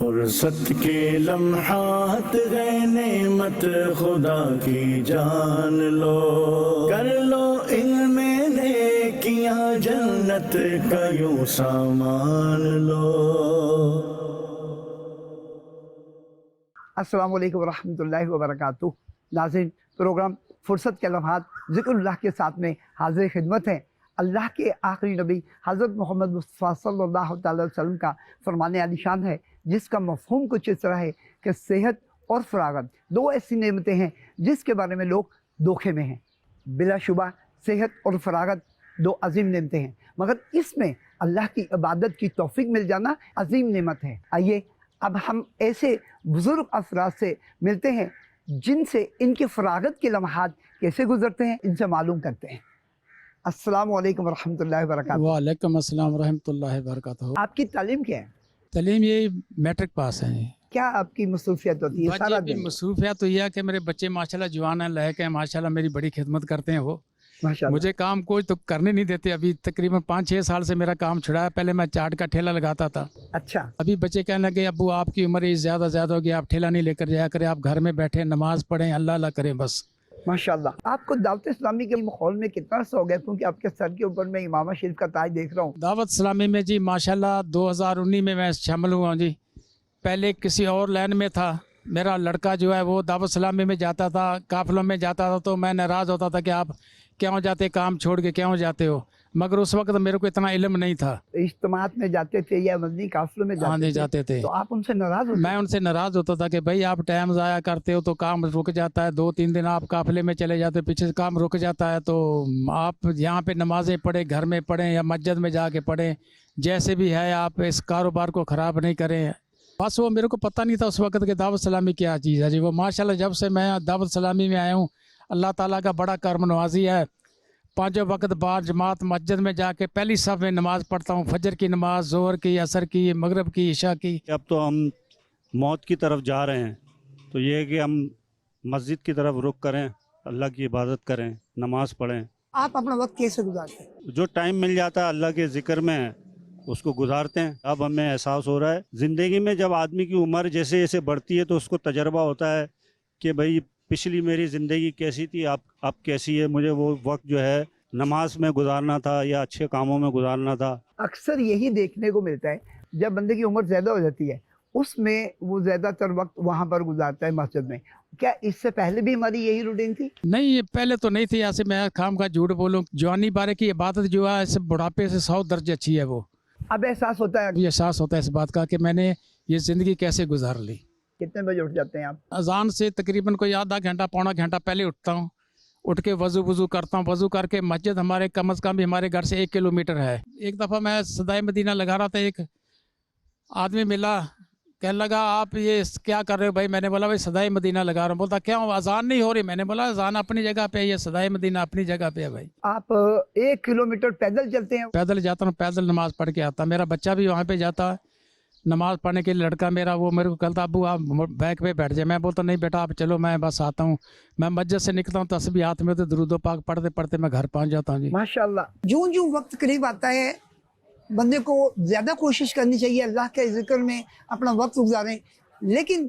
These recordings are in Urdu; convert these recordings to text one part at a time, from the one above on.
فرصت کے لمحات ہے نعمت خدا کی جان لو، کر لو علم نیکیاں جنت کا یوں سامان لو۔ السلام علیکم ورحمۃ اللہ وبرکاتہ۔ ناظرین، پروگرام فرصت کے لمحات ذکر اللہ کے ساتھ میں حاضر خدمت ہیں۔ اللہ کے آخری نبی حضرت محمد مصطفیٰ صلی اللہ تعالی وسلم کا فرمان عالی شان ہے، جس کا مفہوم کچھ اس طرح ہے کہ صحت اور فراغت دو ایسی نعمتیں ہیں جس کے بارے میں لوگ دھوکے میں ہیں۔ بلا شبہ صحت اور فراغت دو عظیم نعمتیں ہیں، مگر اس میں اللہ کی عبادت کی توفیق مل جانا عظیم نعمت ہے۔ آئیے اب ہم ایسے بزرگ افراد سے ملتے ہیں جن سے ان کی فراغت کے لمحات کیسے گزرتے ہیں، ان سے معلوم کرتے ہیں۔ السلام علیکم ورحمۃ اللہ وبرکاتہ۔ وعلیکم السلام ورحمۃ اللہ وبرکاتہ۔ آپ کی تعلیم کیا ہے؟ تعلیم یہ میٹرک پاس ہے۔ کیا آپ کی مصروفیت ہوتی ہے سارا دن؟ مصروفیات تو یہ ہے کہ میرے بچے ماشاءاللہ جوان ہیں، لائق ہیں، ماشاءاللہ میری بڑی خدمت کرتے ہیں وہ۔ ماشاءاللہ۔ مجھے کام کوئی تو کرنے نہیں دیتے۔ ابھی تقریباً 5-6 سال سے میرا کام چھڑا ہے۔ پہلے میں چاٹ کا ٹھیلا لگاتا تھا۔ اچھا۔ ابھی بچے کہنے لگے ابو آپ کی عمر زیادہ ہوگی، آپ ٹھیلا نہیں لے کر جایا کریں، آپ گھر میں بیٹھے نماز پڑھیں، اللہ کریں بس۔ ماشاءاللہ۔ آپ کو دعوت اسلامی کے ماحول میں کتنا عرصہ ہو گیا؟ کیونکہ آپ کے سر کے اوپر میں امامہ شریف کا تاج دیکھ رہا ہوں۔ دعوت اسلامی میں جی ماشاءاللہ 2019 میں شامل ہوا ہوں جی۔ پہلے کسی اور لائن میں تھا۔ میرا لڑکا جو ہے وہ دعوت اسلامی میں جاتا تھا، قافلوں میں جاتا تھا، تو میں ناراض ہوتا تھا کہ آپ کیوں جاتے، کام چھوڑ کے کیوں جاتے ہو؟ مگر اس وقت میرے کو اتنا علم نہیں تھا۔ اجتماعات میں جاتے تھے یا مدنی قافلوں میں جاتے تھے تو آپ ان سے ناراض ہوتے؟ میں ان سے ناراض ہوتا تھا کہ بھائی آپ ٹائم ضائع کرتے ہو تو کام رک جاتا ہے، 2-3 دن آپ قافلے میں چلے جاتے، پیچھے سے کام رک جاتا ہے، تو آپ یہاں پہ نمازیں پڑھیں، گھر میں پڑھیں یا مسجد میں جا کے پڑھیں، جیسے بھی ہے آپ اس کاروبار کو خراب نہیں کریں۔ بس وہ میرے کو پتہ نہیں تھا اس وقت کہ دعوت اسلامی کیا چیز ہے جی۔ وہ ماشاءاللہ جب سے میں دعوت اسلامی میں آیا ہوں، اللہ تعالیٰ کا بڑا کرم نوازی ہے۔ 5 وقت بعد جماعت مسجد میں جا کے پہلی صف میں نماز پڑھتا ہوں، فجر کی نماز، ظہر کی، عصر کی، مغرب کی، عشاء کی۔ اب تو ہم موت کی طرف جا رہے ہیں، تو یہ ہے کہ ہم مسجد کی طرف رخ کریں، اللہ کی عبادت کریں، نماز پڑھیں۔ آپ اپنا وقت کیسے گزارتے ہیں؟ جو ٹائم مل جاتا ہے اللہ کے ذکر میں اس کو گزارتے ہیں۔ اب ہمیں احساس ہو رہا ہے زندگی میں، جب آدمی کی عمر جیسے جیسے بڑھتی ہے تو اس کو تجربہ ہوتا ہے کہ بھئی پچھلی میری زندگی کیسی تھی، اب کیسی ہے۔ مجھے وہ وقت جو ہے نماز میں گزارنا تھا یا اچھے کاموں میں گزارنا تھا۔ اکثر یہی دیکھنے کو ملتا ہے جب بندے کی عمر زیادہ ہو جاتی ہے، اس میں وہ زیادہ تر وقت وہاں پر گزارتا ہے مسجد میں۔ کیا اس سے پہلے بھی ہماری یہی روٹین تھی؟ نہیں، یہ پہلے تو نہیں تھی ایسے۔ میں خام کا جھوٹ بولوں، جوانی بارے کی عبادت جو ہے اس بڑھاپے سے 100 درجے اچھی ہے۔ وہ اب احساس ہوتا ہے؟ یہ احساس ہوتا ہے اس بات کا کہ میں نے یہ زندگی کیسے گزار لی۔ کتنے بجے اٹھ جاتے ہیں آپ؟ اذان سے تقریباً کوئی آدھا گھنٹہ پونا گھنٹہ پہلے اٹھتا ہوں۔ اٹھ کے وضو کرتا ہوں، وضو کر کے مسجد ہمارے کم از کم بھی ہمارے گھر سے 1 کلومیٹر ہے۔ ایک دفعہ میں صدائے مدینہ لگا رہا تھا، ایک آدمی ملا، کہنے لگا آپ یہ کیا کر رہے ہو بھائی؟ میں نے بولا بھائی صدائے مدینہ لگا رہا ہوں۔ بولتا کیا اذان نہیں ہو رہی؟ میں نے بولا اذان اپنی جگہ پہ ہے، یہ صدائے مدینہ اپنی جگہ پہ ہے بھائی۔ آپ 1 کلومیٹر پیدل چلتے ہیں؟ پیدل جاتا ہوں، پیدل نماز پڑھ کے آتا۔ میرا بچہ بھی وہاں پہ جاتا ہے نماز پڑھنے کے لیے، لڑکا میرا، وہ میرے کو کہتا ابو آپ بیک پہ بیٹھ جائے۔ میں بولتا نہیں بیٹا آپ چلو، میں بس آتا ہوں۔ میں مسجد سے نکلتا ہوں، تسبیح ہاتھ میں، تو درود و پاک پڑھتے پڑھتے میں گھر پہنچ جاتا ہوں جی۔ ماشاءاللہ۔ جو وقت قریب آتا ہے بندے کو زیادہ کوشش کرنی چاہیے اللہ کے ذکر میں اپنا وقت گزاریں، لیکن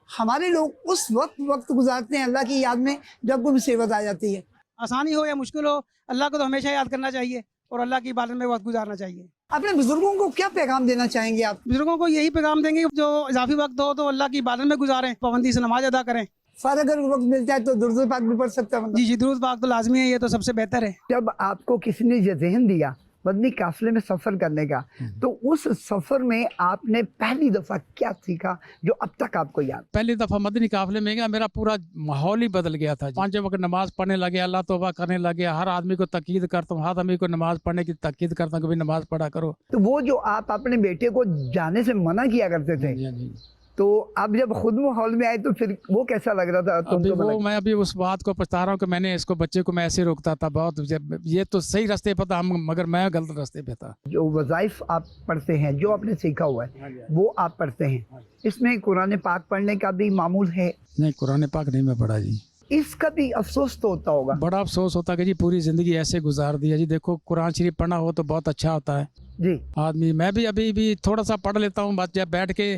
ہمارے لوگ اس وقت گزارتے ہیں اللہ کی یاد میں جب کوئی مصیبت آ جاتی ہے۔ آسانی ہو یا مشکل ہو، اللہ کو تو ہمیشہ یاد کرنا چاہیے اور اللہ کی عبادت میں وقت گزارنا چاہیے۔ اپنے بزرگوں کو کیا پیغام دینا چاہیں گے آپ؟ بزرگوں کو یہی پیغام دیں گے جو اضافی وقت ہو تو اللہ کی عبادت میں گزاریں، پابندی سے نماز ادا کریں۔ فارغ اگر وقت ملتا ہے تو درود پاک بھی پڑھ سکتا ہے؟ جی درود پاک تو لازمی ہے، یہ تو سب سے بہتر ہے۔ جب آپ کو کسی نے یہ ذہن دیا مدنی قافلے میں سفر کرنے کا، تو اس سفر میں آپ نے پہلی دفعہ کیا سیکھا جو اب تک آپ کو یاد؟ پہلی دفعہ مدنی قافلے میں گیا، میرا پورا ماحول ہی بدل گیا تھا۔ 5 وقت نماز پڑھنے لگے، اللہ توبہ کرنے لگے، ہر آدمی کو تاکید کرتا ہوں، ہر آدمی کو نماز پڑھنے کی تاکید کرتا ہوں کہ بھی نماز پڑھا کرو۔ تو وہ جو آپ اپنے بیٹے کو جانے سے منع کیا کرتے تھے، تو اب جب خود ماحول میں آئے تو پھر وہ کیسا لگ رہا تھا؟ ابھی وہ میں ابھی اس بات کو پچھتا رہا ہوں کہ میں نے اس کو بچے کو میں ایسے روکتا تھا بہت، یہ تو صحیح راستے پہ تھا مگر میں غلط راستے پہ تھا۔ جو وظائف آپ پڑھتے ہیں، جو آپ نے سیکھا ہوا ہے وہ آپ پڑھتے ہیں، اس میں قرآن پاک پڑھنے کا بھی معمول ہے؟ نہیں، قرآن پاک نہیں میں پڑھا جی۔ اس کا بھی افسوس تو ہوتا ہوگا؟ بڑا افسوس ہوتا ہے کہ جی پوری زندگی ایسے گزار دیا جی۔ دیکھو قرآن شریف پڑھنا ہو تو بہت اچھا ہوتا ہے جی۔ آدمی، میں بھی ابھی بھی تھوڑا سا پڑھ لیتا ہوں، بس جب بیٹھ کے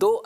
2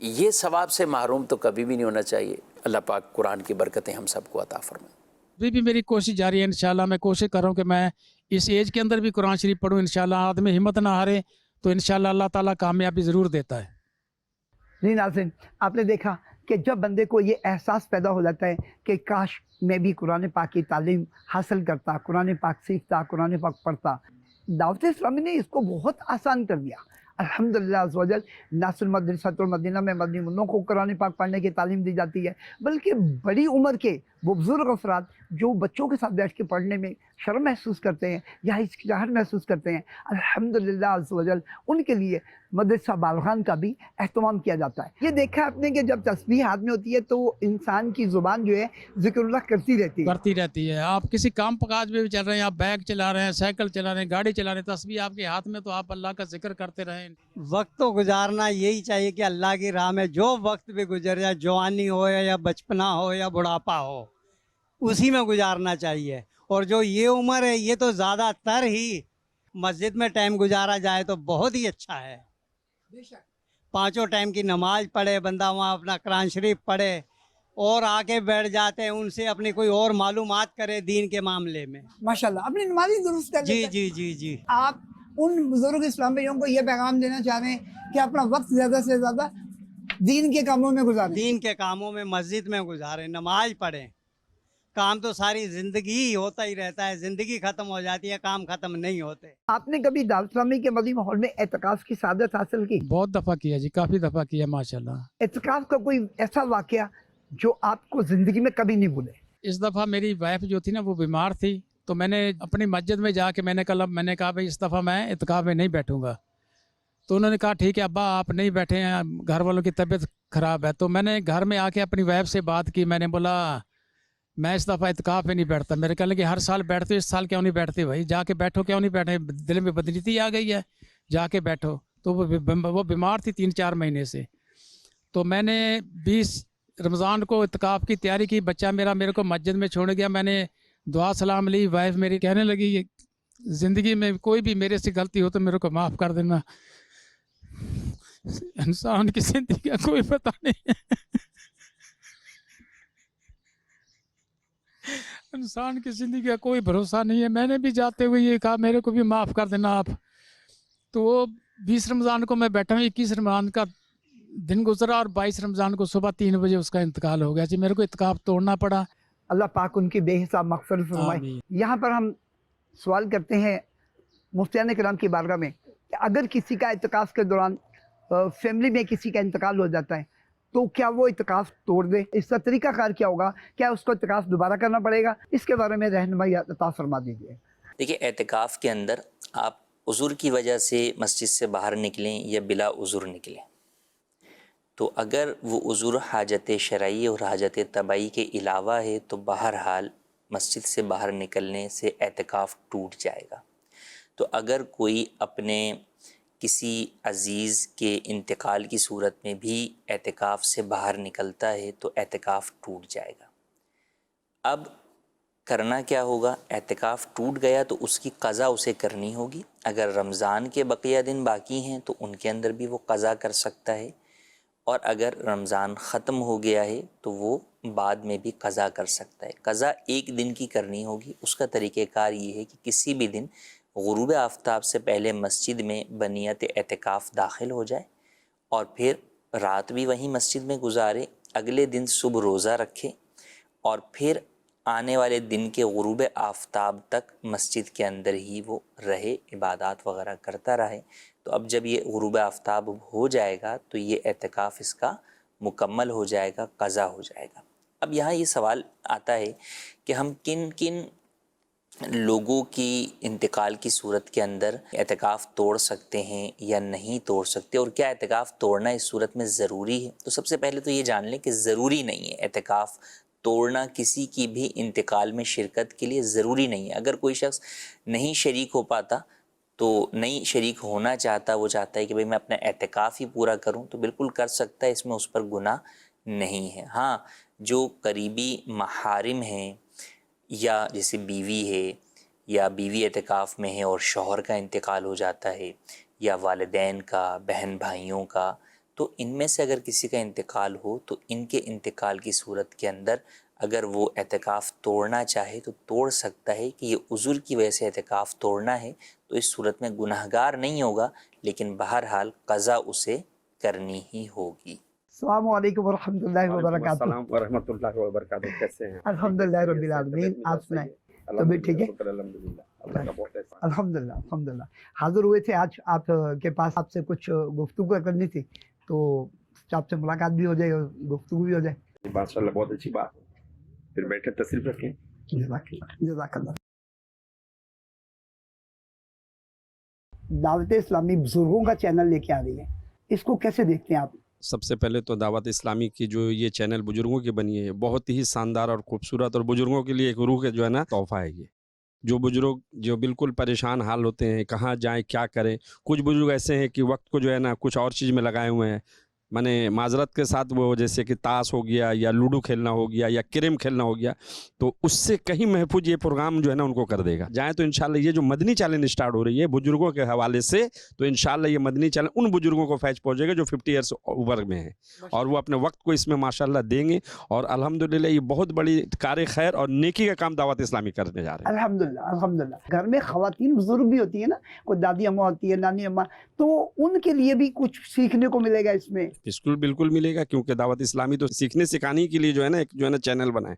یہ ثواب سے محروم تو کبھی بھی نہیں ہونا چاہیے. اللہ پاک قرآن کی برکتیں ہم سب کو عطا فرمائے. ابھی بھی میری کوشش جاری ہے انشاءاللہ. میں کوشش کر رہا ہوں کہ میں اس ایج کے اندر بھی قرآن شریف پڑھوں انشاءاللہ. آدمی ہمت نہ ہارے تو انشاءاللہ اللہ تعالیٰ کامیابی ضرور دیتا ہے. جی ناظرین، آپ نے دیکھا کہ جب بندے کو یہ احساس پیدا ہو جاتا ہے کہ کاش میں بھی قرآن پاک کی تعلیم حاصل کرتا، قرآن پاک سیکھتا، قرآن پاک پڑھتا، دعوت اسلامی نے اس کو بہت آسان کر دیا. الحمدللہ عز و جل. ناصر مدرسۃ المدینہ میں مدنی منوں کو قرآن پاک پڑھنے کی تعلیم دی جاتی ہے، بلکہ بڑی عمر کے وہ بزرگ افراد جو بچوں کے ساتھ بیٹھ کے پڑھنے میں شرم محسوس کرتے ہیں یا ہچکچاہٹ محسوس کرتے ہیں، الحمدللہ عز و جل ان کے لیے مدرسہ بالغان کا بھی اہتمام کیا جاتا ہے. یہ دیکھا آپ نے کہ جب تسبیح ہاتھ میں ہوتی ہے تو انسان کی زبان جو ہے ذکر اللہ کرتی رہتی ہے. آپ کسی کام کاج میں بھی چل رہے ہیں، آپ بائک چلا رہے ہیں، سائیکل چلا رہے ہیں، گاڑی چلا رہے ہیں، تسبیح آپ کے ہاتھ میں تو آپ اللہ کا ذکر کرتے رہیں. وقت تو گزارنا یہی چاہیے کہ اللہ کی راہ میں جو وقت بھی گزر جائے، جوانی ہو یا بچپنا ہو یا بڑھاپا ہو، اسی میں گزارنا چاہیے. اور جو یہ عمر ہے یہ تو زیادہ تر ہی مسجد میں ٹائم گزارا جائے تو بہت ہی اچھا ہے. 5 ٹائم کی نماز پڑھے بندہ، وہاں اپنا قرآن شریف پڑھے اور آ کے بیٹھ جاتے ہیں، ان سے اپنی کوئی اور معلومات کرے دین کے معاملے میں. ماشاءاللہ اپنی نمازی درست کر جی لیتے ہیں. جی جی جی. آپ ان بزرگ اسلامیوں کو یہ پیغام دینا چاہ رہے ہیں کہ اپنا وقت زیادہ سے زیادہ دین کے کاموں میں گزاریں. دین کے کاموں میں مسجد میں گزاریں، نماز پڑھیں. کام تو ساری زندگی ہی ہوتا ہی رہتا ہے، زندگی ختم ہو جاتی ہے، کام ختم نہیں ہوتے. آپ نے کبھی دعوت اسلامی کے مدنی ماحول میں اعتکاف کی سعادت حاصل کی؟ بہت دفعہ کیا جی، کافی دفعہ کیا ماشاءاللہ. اعتکاف کا کوئی ایسا واقعہ جو آپ کو زندگی میں کبھی نہیں بھولے؟ اس دفعہ میری وائف جو تھی نا وہ بیمار تھی، تو میں نے اپنی مسجد میں جا کے میں نے کہا بھائی اس دفعہ میں اعتکاف میں نہیں بیٹھوں گا. تو انہوں نے کہا ٹھیک ہے ابا آپ نہیں بیٹھے ہیں، گھر والوں کی طبیعت خراب ہے. تو میں نے گھر میں آ کے اپنی وائف سے بات کی، میں نے بولا میں اس دفعہ اعتکاف میں نہیں بیٹھتا. میرے کہنے کہ ہر سال بیٹھتے ہو، اس سال کیوں نہیں بیٹھتے بھائی؟ جا کے بیٹھو، کیوں نہیں بیٹھے؟ دل میں بدنیتی آ گئی ہے، جا کے بیٹھو. تو وہ بیمار تھی 3-4 مہینے سے. تو میں نے 20 رمضان کو اعتکاف کی تیاری کی. بچہ میرے کو مسجد میں چھوڑ گیا. میں نے دعا سلام لی. وائف میری کہنے لگی زندگی میں کوئی بھی میرے سے غلطی ہو تو میرے کو معاف کر دینا، انسان کی زندگی کا کوئی پتہ نہیں ہے، انسان کی زندگی کا کوئی بھروسہ نہیں ہے. میں نے بھی جاتے ہوئے یہ کہا میرے کو بھی معاف کر دینا آپ. تو وہ 20 رمضان کو میں بیٹھا ہوں، 21 رمضان کا دن گزرا اور 22 رمضان کو صبح 3 بجے اس کا انتقال ہو گیا. جی میرے کو اعتکاف توڑنا پڑا. اللہ پاک ان کی بے حساب مغفرت فرمائے. آمین. یہاں پر ہم سوال کرتے ہیں مفتیان کرام کی بارگاہ میں کہ اگر کسی کا اعتکاف کے دوران فیملی میں کسی کا انتقال ہو جاتا ہے تو کیا وہ اعتکاف توڑ دے؟ اس کا طریقہ کار کیا ہوگا؟ کیا اس کو اعتکاف دوبارہ کرنا پڑے گا؟ اس کے بارے میں رہنمائی عطا فرما دیجیے. دیکھیے اعتکاف کے اندر آپ عذر کی وجہ سے مسجد سے باہر نکلیں یا بلا عذر نکلیں، تو اگر وہ عذر حاجت شرعی اور حاجت طبعی کے علاوہ ہے تو بہرحال مسجد سے باہر نکلنے سے اعتکاف ٹوٹ جائے گا. تو اگر کوئی اپنے کسی عزیز کے انتقال کی صورت میں بھی اعتکاف سے باہر نکلتا ہے تو اعتکاف ٹوٹ جائے گا. اب کرنا کیا ہوگا؟ اعتکاف ٹوٹ گیا تو اس کی قضا اسے کرنی ہوگی. اگر رمضان کے بقیہ دن باقی ہیں تو ان کے اندر بھی وہ قضا کر سکتا ہے، اور اگر رمضان ختم ہو گیا ہے تو وہ بعد میں بھی قضا کر سکتا ہے. قضا 1 دن کی کرنی ہوگی. اس کا طریقہ کار یہ ہے کہ کسی بھی دن غروب آفتاب سے پہلے مسجد میں بنیت اعتکاف داخل ہو جائے اور پھر رات بھی وہیں مسجد میں گزارے. اگلے دن صبح روزہ رکھے اور پھر آنے والے دن کے غروب آفتاب تک مسجد کے اندر ہی وہ رہے، عبادات وغیرہ کرتا رہے. تو اب جب یہ غروب آفتاب ہو جائے گا تو یہ اعتکاف اس کا مکمل ہو جائے گا، قضا ہو جائے گا. اب یہاں یہ سوال آتا ہے کہ ہم کن کن لوگوں کی انتقال کی صورت کے اندر اعتکاف توڑ سکتے ہیں یا نہیں توڑ سکتے، اور کیا اعتکاف توڑنا اس صورت میں ضروری ہے؟ تو سب سے پہلے تو یہ جان لیں کہ ضروری نہیں ہے. اعتکاف توڑنا کسی کی بھی انتقال میں شرکت کے لیے ضروری نہیں ہے. اگر کوئی شخص نہیں شریک ہو پاتا تو نہیں شریک ہونا چاہتا، وہ چاہتا ہے کہ بھئی میں اپنا اعتکاف ہی پورا کروں، تو بالکل کر سکتا ہے، اس میں اس پر گناہ نہیں ہے. ہاں جو قریبی محارم ہیں یا جیسے بیوی ہے یا بیوی اعتکاف میں ہے اور شوہر کا انتقال ہو جاتا ہے، یا والدین کا، بہن بھائیوں کا، تو ان میں سے اگر کسی کا انتقال ہو تو ان کے انتقال کی صورت کے اندر اگر وہ اعتکاف توڑنا چاہے تو توڑ سکتا ہے کہ یہ عذر کی وجہ سے اعتکاف توڑنا ہے، تو اس صورت میں گناہگار نہیں ہوگا، لیکن بہرحال قضا اسے کرنی ہی ہوگی۔ السلام علیکم ورحمۃ اللہ وبرکاتہ۔ السلام ورحمۃ اللہ وبرکاتہ، کیسے ہیں؟ الحمدللہ رب العالمین، آپ سنائیں؟ طبیعت ٹھیک ہے؟ الحمدللہ، اللہ کا بہت احسان۔ الحمدللہ الحمدللہ۔ حاضر ہوئے تھے آج آپ کے پاس، آپ سے کچھ گفتگو کرنی تھی، تو آپ سے ملاقات بھی ہو جائے اور گفتگو بھی ہو جائے۔ ماشاء اللہ، بہت اچھی بات ہے، پھر بیٹھے تشریف رکھیں۔ جزاک اللہ، جزاک اللہ۔ دعوت اسلامی بزرگوں کا چینل لے کے آ رہی ہے، اس کو کیسے دیکھتے ہیں آپ؟ سب سے پہلے تو دعوت اسلامی کی جو یہ چینل بزرگوں کی بنی ہے بہت ہی شاندار اور خوبصورت، اور بزرگوں کے لیے ایک روح کے جو ہے نا تحفہ ہے یہ۔ جو بزرگ جو بالکل پریشان حال ہوتے ہیں، کہاں جائیں کیا کریں، کچھ بزرگ ایسے ہیں کہ وقت کو جو ہے نا کچھ اور چیز میں لگائے ہوئے ہیں، مانے معذرت کے ساتھ، وہ جیسے کہ تاش ہو گیا یا لوڈو کھیلنا ہو گیا یا کریم کھیلنا ہو گیا، تو اس سے کہیں محفوظ یہ پروگرام جو ہے نا ان کو کر دے گا۔ جائیں تو انشاءاللہ یہ جو مدنی چیلنج اسٹارٹ ہو رہی ہے بزرگوں کے حوالے سے، تو انشاءاللہ یہ مدنی چیلنج ان بزرگوں کو فیض پہنچے گا جو 50 ایئرس اوپر میں ہیں، اور وہ اپنے وقت کو اس میں ماشاءاللہ دیں گے، اور الحمدللہ یہ بہت بڑی کار خیر اور نیکی کا کام دعوت اسلامی کرنے جا رہے ہیں۔ الحمدللہ الحمدللہ۔ گھر میں خواتین بزرگ بھی ہوتی ہیں نا، کوئی دادی اماں ہوتی ہے، نانی اماں، تو ان کے لیے بھی کچھ سیکھنے کو ملے گا اس میں؟ بالکل ملے گا، کیونکہ دعوت اسلامی تو سیکھنے سکھانے کے لیے جو ہے نا ایک جو ہے نا چینل بنا ہے،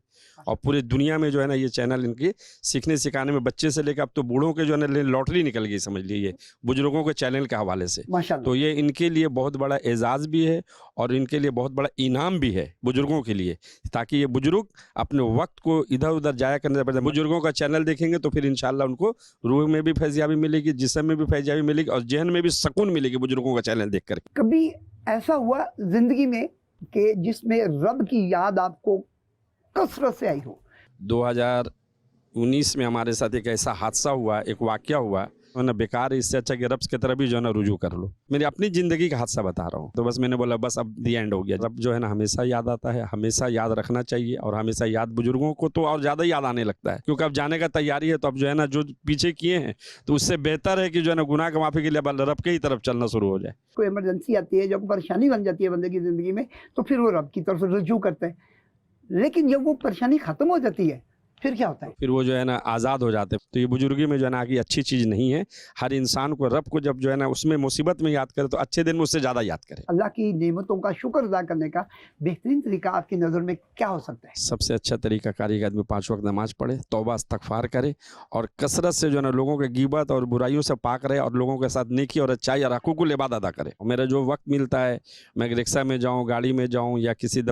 اور پورے دنیا میں جو ہے نا یہ چینل ان کی سیکھنے سکھانے میں، بچے سے لے کے اب تو بوڑھوں کے جو ہے نا لاٹری نکل گئی سمجھ لیجیے بزرگوں کے چینل کے حوالے سے۔ ماشاءاللہ۔ تو یہ ان کے لیے بہت بڑا اعزاز بھی ہے، اور ان کے لیے بہت بڑا انعام بھی ہے بزرگوں کے لیے، تاکہ یہ بزرگ اپنے وقت کو ادھر ادھر جایا کرنے سے بزرگوں کا چینل دیکھیں گے تو پھر انشاءاللہ ان کو روح میں بھی فیضیابی ملے گی، جسم میں بھی فیضیابی ملے گی، اور ذہن میں بھی سکون ملے گی بزرگوں کا چینل دیکھ کر۔ کبھی ایسا ہوا زندگی میں کہ جس میں رب کی یاد آپ کو کثرت سے آئی ہو؟ 2019 میں ہمارے ساتھ ایک ایسا حادثہ ہوا، ایک واقعہ ہوا، ورنہ بیکار ہے، اس سے اچھا کہ رب کی طرف بھی جو ہے نا رجوع کر لو۔ میری اپنی زندگی کا حادثہ بتا رہا ہوں، تو بس میں نے بولا بس اب دی اینڈ ہو گیا۔ رب جو ہے نا ہمیشہ یاد آتا ہے، ہمیشہ یاد رکھنا چاہیے، اور ہمیشہ یاد بزرگوں کو تو اور زیادہ یاد آنے لگتا ہے، کیونکہ اب جانے کا تیاری ہے، تو اب جو ہے نا جو پیچھے کیے ہیں تو اس سے بہتر ہے کہ جو ہے نا گناہ کا معافی کے لیے اب رب کے ہی طرف چلنا شروع ہو جائے۔ کوئی ایمرجنسی آتی ہے، جب پریشانی بن جاتی ہے بندے کی زندگی میں، تو پھر وہ رب کی طرف رجوع کرتے ہیں، لیکن جب وہ پریشانی ختم ہو جاتی ہے پھر کیا ہوتا ہے؟ پھر وہ جو ہے نا آزاد ہو جاتے ہیں۔ تو یہ بزرگی میں جو ہے نا آگے اچھی چیز نہیں ہے، ہر انسان کو رب کو جب جو ہے نا اس میں مصیبت میں یاد کرے تو اچھے دن میں اس سے زیادہ یاد کرے۔ اللہ کی نعمتوں کا شکر ادا کرنے کا بہترین طریقہ آپ کی نظر میں کیا ہو سکتا ہے؟ سب سے اچھا طریقہ کاری آدمی 5 وقت نماز پڑھے، توبہ استغفار کرے، اور کثرت سے جو ہے نا لوگوں کے غیبت اور برائیوں سے پاک رہے، اور لوگوں کے ساتھ نیکی اور اچائی اور حقوق العباد ادا کرے۔ میرا جو وقت ملتا ہے، میں رکشہ میں جاؤں، گاڑی میں جاؤں، یا کسی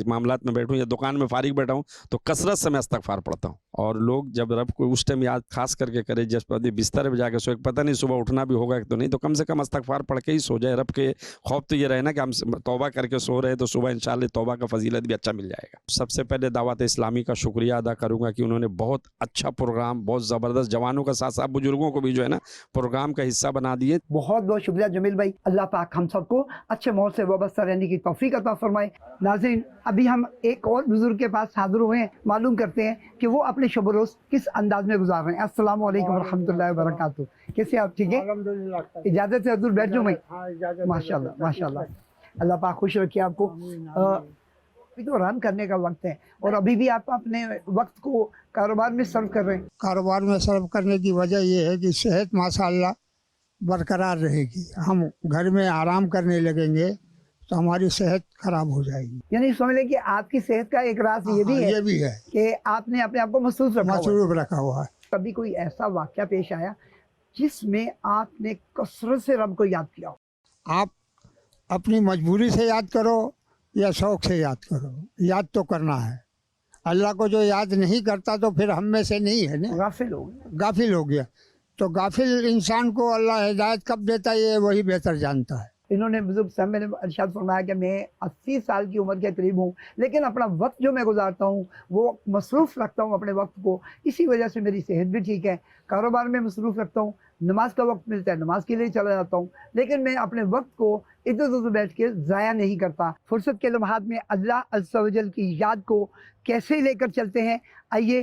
معاملات میں بیٹھوں، یا دکان میں فارغ بیٹھا ہوں، تو کثرت سے میں استغفار پڑھتا ہوں۔ اور لوگ جب رب کو اس ٹائم یاد خاص کر کے کرے جس بستر پہ جا کے سو، ایک پتہ نہیں صبح اٹھنا بھی ہوگا تو نہیں، تو کم سے کم استغفار پڑھ کے ہی سو جائے۔ رب کے خوف تو یہ رہے نا کہ ہم توبہ کر کے سو رہے، تو صبح انشاءاللہ توبہ کا فضیلت بھی اچھا مل جائے گا۔ سب سے پہلے دعوت اسلامی کا شکریہ ادا کروں گا کہ انہوں نے بہت اچھا پروگرام، بہت زبردست، جوانوں کا ساتھ ساتھ بزرگوں کو بھی جو ہے نا پروگرام کا حصہ بنا دیے۔ بہت بہت شکریہ جمیل بھائی، اللہ پاک ہم سب کو اچھے ماحول سے وابستہ رہنے کی توفیق عطا فرمائے۔ ناظرین، ابھی ہم ایک اور بزرگ کے پاس حاضر ہوئے ہیں، معلوم کرتے ہیں کہ وہ اپنے شب و روز کس انداز میں گزار رہے ہیں۔ السلام علیکم ورحمۃ اللہ وبرکاتہ، کیسے آپ؟ ٹھیک ہے؟ اجازت سے حضور بیٹھ جاؤں میں؟ ماشاءاللہ ماشاءاللہ، اللہ پاک خوش رکھے آپ کو۔ ابھی تو رن کرنے کا وقت ہے، اور ابھی بھی آپ اپنے وقت کو کاروبار میں صرف کر رہے ہیں۔ کاروبار میں صرف کرنے کی وجہ یہ ہے کہ صحت ماشاءاللہ برقرار رہے گی۔ ہم گھر میں آرام کرنے لگیں گے تو ہماری صحت خراب ہو جائے گی۔ یعنی سمجھ لیں کہ آپ کی صحت کا ایک راز یہ بھی ہے کہ آپ نے اپنے آپ کو مصروف رکھا ہوا ہے۔ کبھی کوئی ایسا واقعہ پیش آیا جس میں آپ نے کثرت سے رب کو یاد کیا ہو؟ آپ اپنی مجبوری سے یاد کرو یا شوق سے یاد کرو، یاد تو کرنا ہے۔ اللہ کو جو یاد نہیں کرتا تو پھر ہم میں سے نہیں ہے نا، غافل ہو گیا۔ تو غافل انسان کو اللہ ہدایت کب دیتا ہے یہ وہی بہتر جانتا ہے۔ انہوں نے بزرگ صاحب میں نے ارشاد فرمایا کہ میں 80 سال کی عمر کے قریب ہوں، لیکن اپنا وقت جو میں گزارتا ہوں وہ مصروف رکھتا ہوں اپنے وقت کو، اسی وجہ سے میری صحت بھی ٹھیک ہے۔ کاروبار میں مصروف رکھتا ہوں، نماز کا وقت ملتا ہے نماز کے لیے چلا جاتا ہوں، لیکن میں اپنے وقت کو ادھر ادھر بیٹھ کے ضائع نہیں کرتا۔ فرصت کے لمحات میں اللہ عز و جل کی یاد کو کیسے لے کر چلتے ہیں، آئیے